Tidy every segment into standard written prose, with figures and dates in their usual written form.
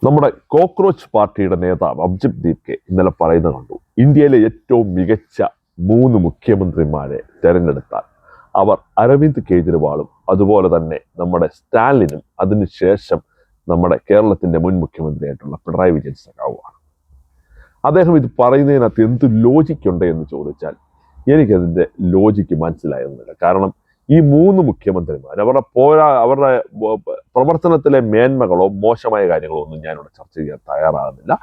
നമ്മുടെ കോക്രോച്ച് പാർട്ടിയുടെ നേതാവ് അഭിജിത് ദീപ്കെ ഇന്നലെ പറയുന്നത് കണ്ടു. ഇന്ത്യയിലെ ഏറ്റവും മികച്ച 3 മുഖ്യമന്ത്രിമാരെ തെരഞ്ഞെടുത്താൽ അവർ അരവിന്ദ് കെജ്രിവാളും അതുപോലെ തന്നെ നമ്മുടെ സ്റ്റാലിനും അതിനുശേഷം നമ്മുടെ കേരളത്തിന്റെ മുൻ മുഖ്യമന്ത്രിയായിട്ടുള്ള പിണറായി വിജയൻ സഖാവുമാണ്. അദ്ദേഹം ഇത് പറയുന്നതിനകത്ത് എന്ത് ലോജിക്കുണ്ട് എന്ന് ചോദിച്ചാൽ എനിക്കതിൻ്റെ ലോജിക്ക് മനസ്സിലായിരുന്നില്ല. കാരണം ഈ 3 മുഖ്യമന്ത്രിമാർ അവരുടെ പ്രവർത്തനത്തിലെ മേന്മകളോ മോശമായ കാര്യങ്ങളോ ഒന്നും ഞാനിവിടെ ചർച്ച ചെയ്യാൻ തയ്യാറാകുന്നില്ല.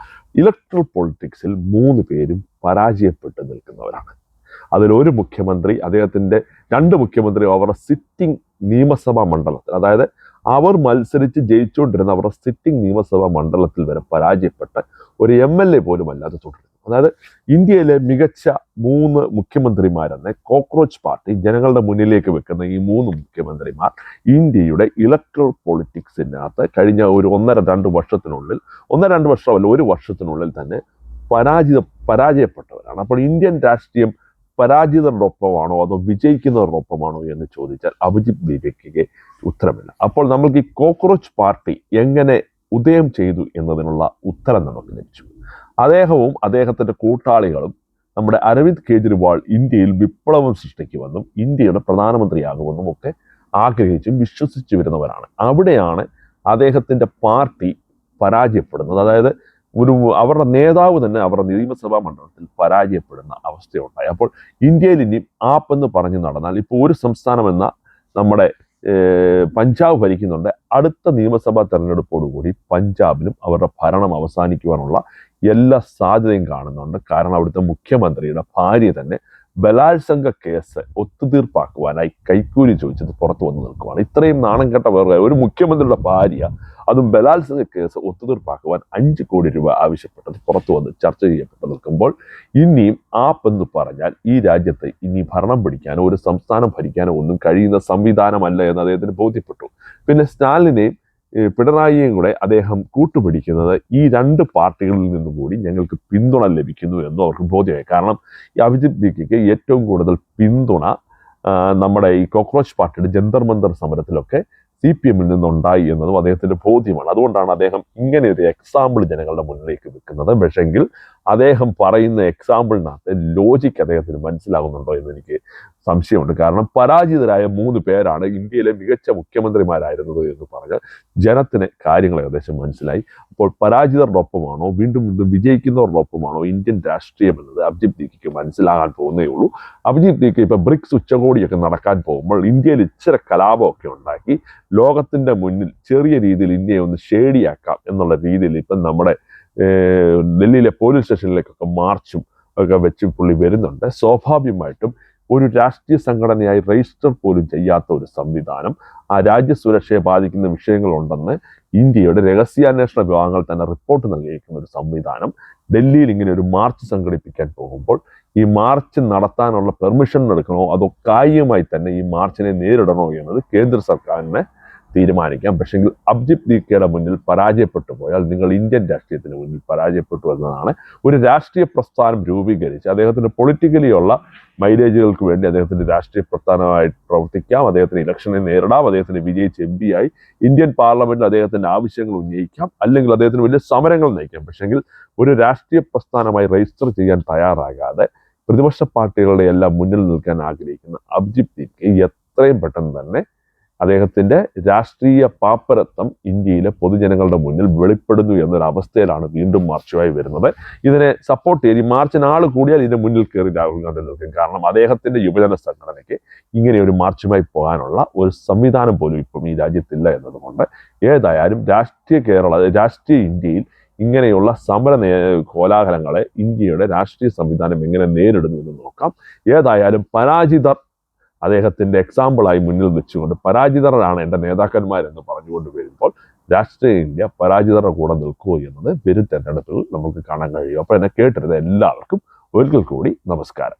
ഇലക്ട്രൽ പൊളിറ്റിക്സിൽ 3 പേരും പരാജയപ്പെട്ട് നിൽക്കുന്നവരാണ്. അതിലൊരു മുഖ്യമന്ത്രി, അദ്ദേഹത്തിൻ്റെ 2 മുഖ്യമന്ത്രി അവരുടെ സിറ്റിംഗ് നിയമസഭാ മണ്ഡലത്തിൽ, അതായത് അവർ മത്സരിച്ച് ജയിച്ചുകൊണ്ടിരുന്ന അവരുടെ സിറ്റിംഗ് നിയമസഭാ മണ്ഡലത്തിൽ വരെ പരാജയപ്പെട്ട് ഒരു MLA പോലും അല്ലാതെ തുടരുന്നു. അതായത് ഇന്ത്യയിലെ മികച്ച 3 മുഖ്യമന്ത്രിമാരെന്ന് കോക്രോച്ച് പാർട്ടി ജനങ്ങളുടെ മുന്നിലേക്ക് വെക്കുന്ന ഈ 3 മുഖ്യമന്ത്രിമാർ ഇന്ത്യയുടെ ഇലക്ട്രൽ പൊളിറ്റിക്സിനകത്ത് കഴിഞ്ഞ ഒരു 1-2 വർഷത്തിനുള്ളിൽ, 1-2 വർഷമല്ല, 1 വർഷത്തിനുള്ളിൽ തന്നെ പരാജയപ്പെട്ടവരാണ്. അപ്പോൾ ഇന്ത്യൻ രാഷ്ട്രീയം പരാജിതരുടെ ഒപ്പമാണോ അതോ വിജയിക്കുന്നവരുടെ ഒപ്പമാണോ എന്ന് ചോദിച്ചാൽ അഭിജിത് ദീപ്കയ്ക്ക് ഉത്തരമില്ല. അപ്പോൾ നമുക്ക് ഈ കോക്രോച്ച് പാർട്ടി എങ്ങനെ ഉദയം ചെയ്തു എന്നതിനുള്ള ഉത്തരം നമുക്ക് ലഭിച്ചു. അദ്ദേഹവും അദ്ദേഹത്തിന്റെ കൂട്ടാളികളും നമ്മുടെ അരവിന്ദ് കെജ്രിവാൾ ഇന്ത്യയിൽ വിപ്ലവം സൃഷ്ടിക്കുമെന്നും ഇന്ത്യയുടെ പ്രധാനമന്ത്രിയാകുമെന്നും ഒക്കെ ആഗ്രഹിച്ചും വിശ്വസിച്ചു വരുന്നവരാണ്. അവിടെയാണ് അദ്ദേഹത്തിന്റെ പാർട്ടി പരാജയപ്പെടുന്നത്. അതായത് അവരുടെ നേതാവ് തന്നെ അവരുടെ നിയമസഭാ മണ്ഡലത്തിൽ പരാജയപ്പെടുന്ന അവസ്ഥയുണ്ടായി. അപ്പോൾ ഇന്ത്യയിൽ ഇനി ആപ്പ് എന്ന് പറഞ്ഞു നടന്നാൽ ഇപ്പോൾ ഒരു സംസ്ഥാനം എന്ന നമ്മുടെ പഞ്ചാബ് ഭരിക്കുന്നുണ്ട്. അടുത്ത നിയമസഭാ തെരഞ്ഞെടുപ്പോടുകൂടി പഞ്ചാബിലും അവരുടെ ഭരണം അവസാനിക്കുവാനുള്ള എല്ലാ സാധ്യതയും കാണുന്നുണ്ട്. കാരണം അവിടുത്തെ മുഖ്യമന്ത്രിയുടെ ഭാര്യ തന്നെ ബലാത്സംഗ കേസ് ഒത്തുതീർപ്പാക്കുവാനായി കൈക്കൂലി ചോദിച്ചത് പുറത്തു വന്ന് നിൽക്കുവാണ്. ഇത്രയും നാണം കെട്ട വേറെ ഒരു മുഖ്യമന്ത്രിയുടെ ഭാര്യ, അതും ബലാത്സംഗ കേസ് ഒത്തുതീർപ്പാക്കുവാൻ 5 കോടി രൂപ ആവശ്യപ്പെട്ടത് പുറത്തു വന്ന് ചർച്ച ചെയ്യപ്പെട്ട് നിൽക്കുമ്പോൾ ഇനിയും ആപ്പ് എന്ന് പറഞ്ഞാൽ ഈ രാജ്യത്ത് ഇനി ഭരണം പിടിക്കാനോ ഒരു സംസ്ഥാനം ഭരിക്കാനോ ഒന്നും കഴിയുന്ന സംവിധാനമല്ല എന്ന് അദ്ദേഹത്തിന് ബോധ്യപ്പെട്ടു. പിന്നെ സ്റ്റാലിനെയും പിണറായിയും കൂടെ അദ്ദേഹം കൂട്ടുപിടിക്കുന്നത് ഈ 2 പാർട്ടികളിൽ നിന്നും കൂടി ഞങ്ങൾക്ക് പിന്തുണ ലഭിക്കുന്നു എന്ന് അവർക്ക് ബോധ്യമായി. കാരണം ഈ അഭിജിത് ദീപ്കയ്ക്ക് ഏറ്റവും കൂടുതൽ പിന്തുണ നമ്മുടെ ഈ കോക്രോച്ച് പാർട്ടിയുടെ ജന്തർ മന്തർ സമരത്തിലൊക്കെ CPM-ൽ നിന്നുണ്ടായി എന്നതും അദ്ദേഹത്തിന്റെ ബോധ്യമാണ്. അതുകൊണ്ടാണ് അദ്ദേഹം ഇങ്ങനെ ഒരു എക്സാമ്പിൾ ജനങ്ങളുടെ മുന്നിലേക്ക് വെക്കുന്നത്. പക്ഷെങ്കിൽ അദ്ദേഹം പറയുന്ന എക്സാമ്പിളിനകത്ത് ലോജിക്ക് അദ്ദേഹത്തിന് മനസ്സിലാകുന്നുണ്ടോ എന്ന് എനിക്ക് സംശയമുണ്ട്. കാരണം പരാജിതരായ 3 പേരാണ് ഇന്ത്യയിലെ മികച്ച മുഖ്യമന്ത്രിമാരായിരുന്നത് എന്ന് പറഞ്ഞാൽ ജനത്തിന് കാര്യങ്ങൾ ഏകദേശം മനസ്സിലായി. അപ്പോൾ പരാജിതരുടെ ഒപ്പമാണോ വീണ്ടും വിജയിക്കുന്നവരുടെ ഒപ്പമാണോ ഇന്ത്യൻ രാഷ്ട്രീയം എന്നത് അഭിജിത് ദീപ്കയ്ക്ക് മനസ്സിലാകാൻ പോകുന്നേ ഉള്ളൂ. അഭിജിത് ദീപ്ക ഇപ്പൊ ബ്രിക്സ് ഉച്ചകോടിയൊക്കെ നടക്കാൻ പോകുമ്പോൾ ഇന്ത്യയിൽ ഇച്ചിരി കലാപമൊക്കെ ഉണ്ടാക്കി ലോകത്തിന്റെ മുന്നിൽ ചെറിയ രീതിയിൽ ഇന്ത്യയെ ഒന്ന് ഷേഡിയാക്കാം എന്നുള്ള രീതിയിൽ ഇപ്പം നമ്മുടെ ഡൽഹിയിലെ പോലീസ് സ്റ്റേഷനിലേക്കൊക്കെ മാർച്ചും ഒക്കെ വെച്ച് പുള്ളി വരുന്നുണ്ട്. സ്വാഭാവികമായിട്ടും ഒരു രാഷ്ട്രീയ സംഘടനയായി രജിസ്റ്റർ പോലും ചെയ്യാത്ത ഒരു സംവിധാനം, ആ രാജ്യസുരക്ഷയെ ബാധിക്കുന്ന വിഷയങ്ങളുണ്ടെന്ന് ഇന്ത്യയുടെ രഹസ്യാന്വേഷണ വിഭാഗങ്ങൾ തന്നെ റിപ്പോർട്ട് നൽകിയിരിക്കുന്ന ഒരു സംവിധാനം ഡൽഹിയിൽ ഇങ്ങനെ ഒരു മാർച്ച് സംഘടിപ്പിക്കാൻ പോകുമ്പോൾ ഈ മാർച്ച് നടത്താനുള്ള പെർമിഷൻ എടുക്കണോ അതോ കായികമായി തന്നെ ഈ മാർച്ചിനെ നേരിടണോ എന്നത് കേന്ദ്ര സർക്കാരിനെ തീരുമാനിക്കാം. പക്ഷെങ്കിൽ അഭിജിത് ദീപ്കയുടെ മുന്നിൽ പരാജയപ്പെട്ടു പോയാൽ നിങ്ങൾ ഇന്ത്യൻ രാഷ്ട്രീയത്തിന് മുന്നിൽ പരാജയപ്പെട്ടു എന്നതാണ്. ഒരു രാഷ്ട്രീയ പ്രസ്ഥാനം രൂപീകരിച്ച് അദ്ദേഹത്തിന് പൊളിറ്റിക്കലിയുള്ള മൈലേജുകൾക്ക് വേണ്ടി അദ്ദേഹത്തിന്റെ രാഷ്ട്രീയ പ്രസ്ഥാനമായി പ്രവർത്തിക്കാം, അദ്ദേഹത്തിന് ഇലക്ഷനെ നേരിടാം, അദ്ദേഹത്തിന് വിജയിച്ച് MP ആയി ഇന്ത്യൻ പാർലമെന്റിൽ അദ്ദേഹത്തിന്റെ ആവശ്യങ്ങൾ ഉന്നയിക്കാം, അല്ലെങ്കിൽ അദ്ദേഹത്തിന് വലിയ സമരങ്ങൾ നയിക്കാം. പക്ഷെങ്കിൽ ഒരു രാഷ്ട്രീയ പ്രസ്ഥാനമായി രജിസ്റ്റർ ചെയ്യാൻ തയ്യാറാകാതെ പ്രതിപക്ഷ പാർട്ടികളുടെ എല്ലാം മുന്നിൽ നിൽക്കാൻ ആഗ്രഹിക്കുന്ന അഭിജിത് ദീപ്ക എത്രയും പെട്ടെന്ന് തന്നെ അദ്ദേഹത്തിന്റെ രാഷ്ട്രീയ പാപ്പരത്വം ഇന്ത്യയിലെ പൊതുജനങ്ങളുടെ മുന്നിൽ വെളിപ്പെടുന്നു എന്നൊരവസ്ഥയിലാണ് വീണ്ടും മാർച്ചുമായി വരുന്നത്. ഇതിനെ സപ്പോർട്ട് ചെയ്ത് ഈ മാർച്ചിന് ആൾ കൂടിയാൽ ഇതിന്റെ മുന്നിൽ കയറി രാഹുൽ ഗാന്ധി നിൽക്കും. കാരണം അദ്ദേഹത്തിന്റെ യുവജന സംഘടനയ്ക്ക് ഇങ്ങനെ ഒരു മാർച്ചുമായി പോകാനുള്ള ഒരു സംവിധാനം പോലും ഇപ്പം ഈ രാജ്യത്തില്ല എന്നതുകൊണ്ട് ഏതായാലും രാഷ്ട്രീയ ഇന്ത്യയിൽ ഇങ്ങനെയുള്ള സമര കോലാഹലങ്ങളെ ഇന്ത്യയുടെ രാഷ്ട്രീയ സംവിധാനം എങ്ങനെ നേരിടുന്നു എന്ന് നോക്കാം. ഏതായാലും പരാജിതർ അദ്ദേഹത്തിന്റെ എക്സാമ്പിളായി മുന്നിൽ വെച്ചുകൊണ്ട് പരാജിതരാണ് എൻ്റെ നേതാക്കന്മാരെന്ന് പറഞ്ഞുകൊണ്ട് വരുമ്പോൾ രാഷ്ട്രീയ ഇന്ത്യ പരാജിതരുടെ കൂടെ നിൽക്കുമോ എന്നത് വരും തെരഞ്ഞെടുപ്പിൽ നമുക്ക് കാണാൻ കഴിയും. അപ്പോൾ എന്നെ കേട്ടിരുന്ന എല്ലാവർക്കും ഒരിക്കൽ കൂടി നമസ്കാരം.